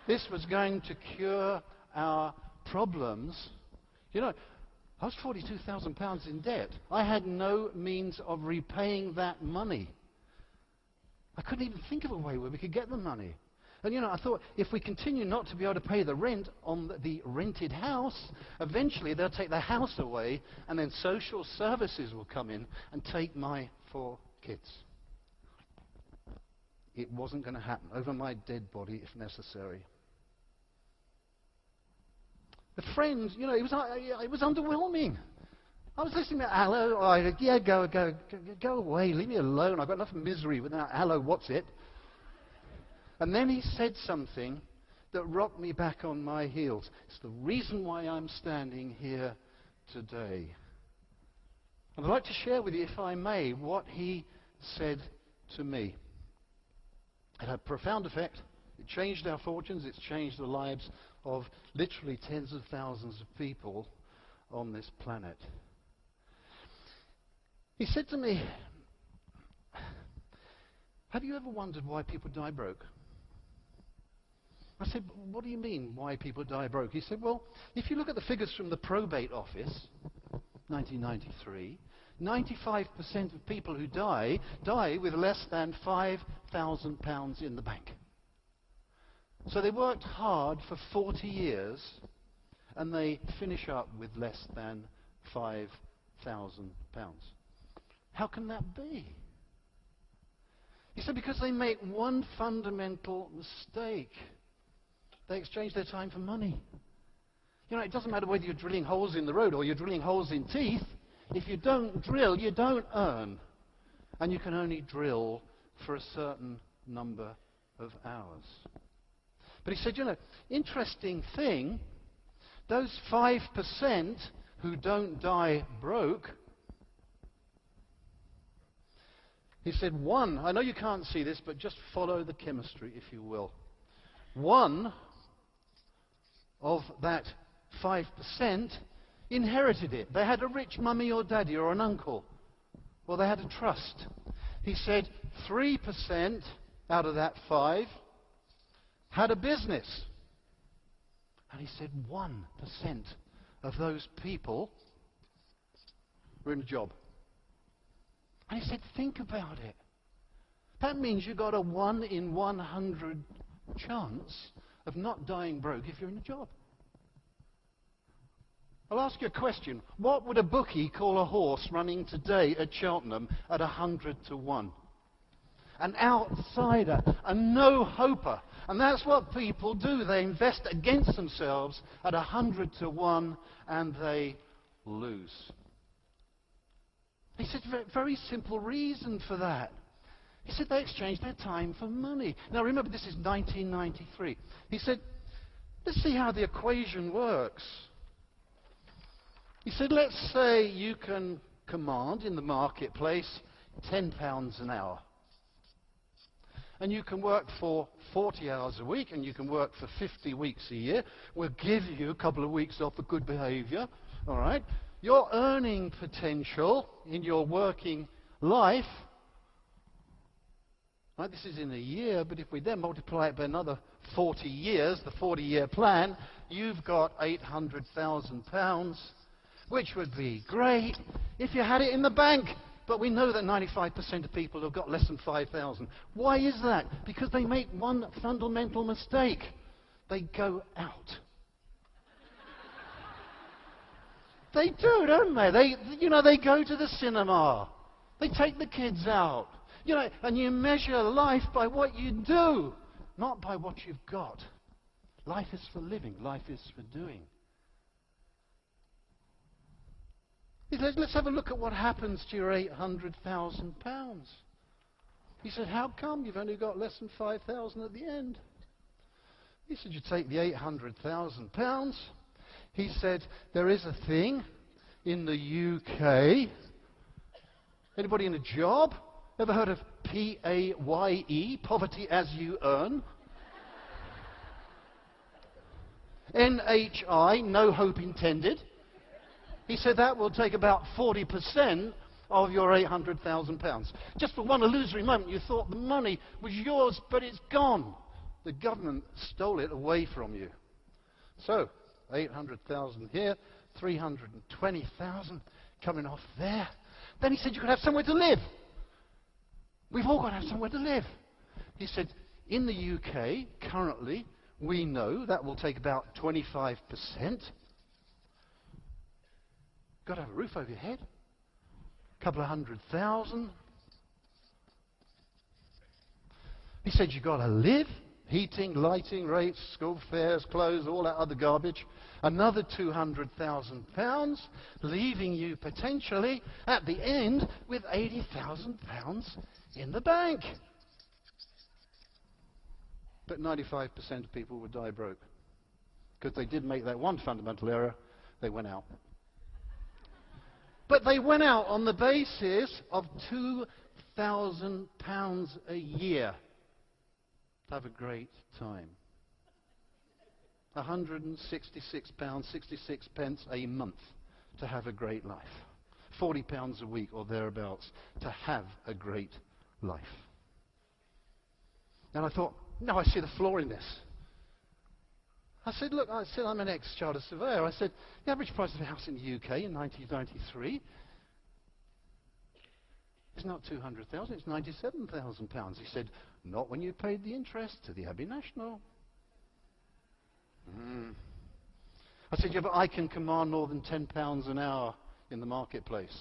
this was going to cure our problems. You know, I was £42,000 in debt. I had no means of repaying that money. I couldn't even think of a way where we could get the money. And you know, I thought, if we continue not to be able to pay the rent on the rented house, eventually they'll take the house away, and then social services will come in and take my 4 kids. It wasn't going to happen. Over my dead body, if necessary. The friends, you know, it was underwhelming. I was listening to hello, yeah, go away, leave me alone. I've got enough misery without hello, what's it? And then he said something that rocked me back on my heels. It's the reason why I'm standing here today. And I'd like to share with you, if I may, what he said to me. It had a profound effect. It changed our fortunes. It's changed the lives of literally tens of thousands of people on this planet. He said to me, have you ever wondered why people die broke? I said, what do you mean, why people die broke? He said, well, if you look at the figures from the probate office, 1993, 95% of people who die with less than £5,000 in the bank. So they worked hard for 40 years, and they finish up with less than £5,000. How can that be? He said, because they make one fundamental mistake. They exchange their time for money. You know, it doesn't matter whether you're drilling holes in the road or you're drilling holes in teeth. If you don't drill, you don't earn. And you can only drill for a certain number of hours. But he said, you know, interesting thing, those 5% who don't die broke, he said, one, I know you can't see this, but just follow the chemistry, if you will. One of that 5% inherited it. They had a rich mummy or daddy or an uncle, or they had a trust. He said 3% out of that 5 had a business. And he said 1% of those people were in a job. And he said, think about it. That means you've got a 1 in 100 chance of not dying broke if you're in a job. I'll ask you a question. What would a bookie call a horse running today at Cheltenham at 100 to 1? An outsider, a no-hoper. And that's what people do. They invest against themselves at 100 to 1 and they lose. He said, very simple reason for that. He said they exchanged their time for money. Now remember, this is 1993. He said, let's see how the equation works. He said, let's say you can command in the marketplace £10 an hour. And you can work for 40 hours a week, and you can work for 50 weeks a year. We'll give you a couple of weeks off for good behavior. All right? Your earning potential in your working life, right, this is in a year, but if we then multiply it by another 40 years, the 40-year plan, you've got £800,000, which would be great if you had it in the bank. But we know that 95% of people have got less than 5,000. Why is that? Because they make one fundamental mistake. They go out. They do, don't they? They go to the cinema. They take the kids out. And you measure life by what you do, not by what you've got. Life is for living. Life is for doing. He says, let's have a look at what happens to your £800,000. He said, how come you've only got less than 5,000 at the end? He said, you take the £800,000. He said, there is a thing in the UK. Anybody in a job? Ever heard of PAYE, poverty as you earn? NHI, no hope intended. He said that will take about 40% of your £800,000. Just for one illusory moment, you thought the money was yours, but it's gone. The government stole it away from you. So, 800,000 here, 320,000 coming off there. Then he said you could have somewhere to live. We've all got to have somewhere to live. He said, in the UK, currently, we know that will take about 25%. Got to have a roof over your head. A couple of 100,000. He said you've got to live. Heating, lighting, rates, school fares, clothes, all that other garbage. Another £200,000, leaving you potentially at the end with £80,000 in the bank. But 95% of people would die broke. Because they did make that one fundamental error, they went out. But they went out on the basis of £2,000 a year. Have a great time. £166.66 a month to have a great life. £40 a week or thereabouts to have a great life. And I thought, no, I see the flaw in this. I said, look, I'm an ex-chartered surveyor. I said, the average price of a house in the UK in 1993 is not 200,000, it's 97,000 pounds. He said, not when you paid the interest to the Abbey National. I said, yeah, but I can command more than £10 an hour in the marketplace.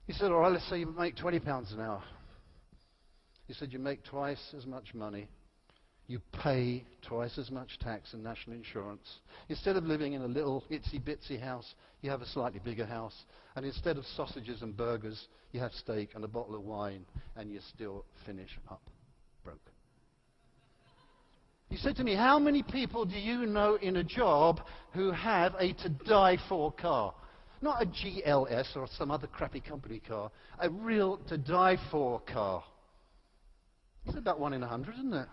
He said, all right, let's say you make £20 an hour. He said, you make twice as much money. You pay twice as much tax and national insurance. Instead of living in a little itsy-bitsy house, you have a slightly bigger house. And instead of sausages and burgers, you have steak and a bottle of wine, and you still finish up broke. He said to me, how many people do you know in a job who have a to-die-for car? Not a GLS or some other crappy company car, a real to-die-for car. It's about 1 in 100, isn't it?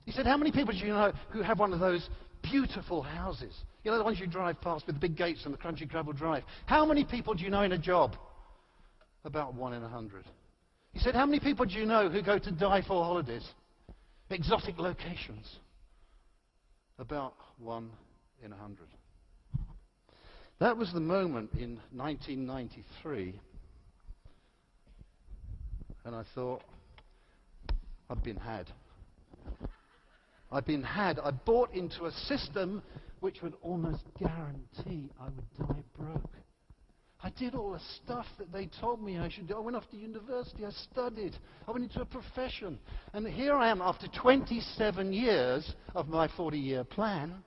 He said, how many people do you know who have one of those beautiful houses? You know, the ones you drive past with the big gates and the crunchy gravel drive. How many people do you know in a job? About 1 in 100. He said, how many people do you know who go to die-for holidays? Exotic locations? About 1 in 100. That was the moment in 1993. And I thought, I've been had. I've been had. I bought into a system which would almost guarantee I would die broke. I did all the stuff that they told me I should do. I went off to university. I studied. I went into a profession. And here I am after 27 years of my 40-year plan,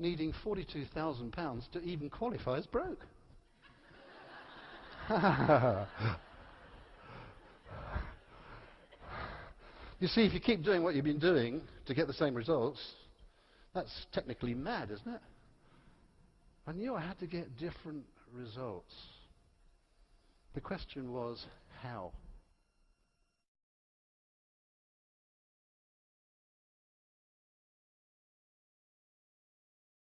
needing £42,000 to even qualify as broke. You see, if you keep doing what you've been doing to get the same results, that's technically mad, isn't it? I knew I had to get different results. The question was, how?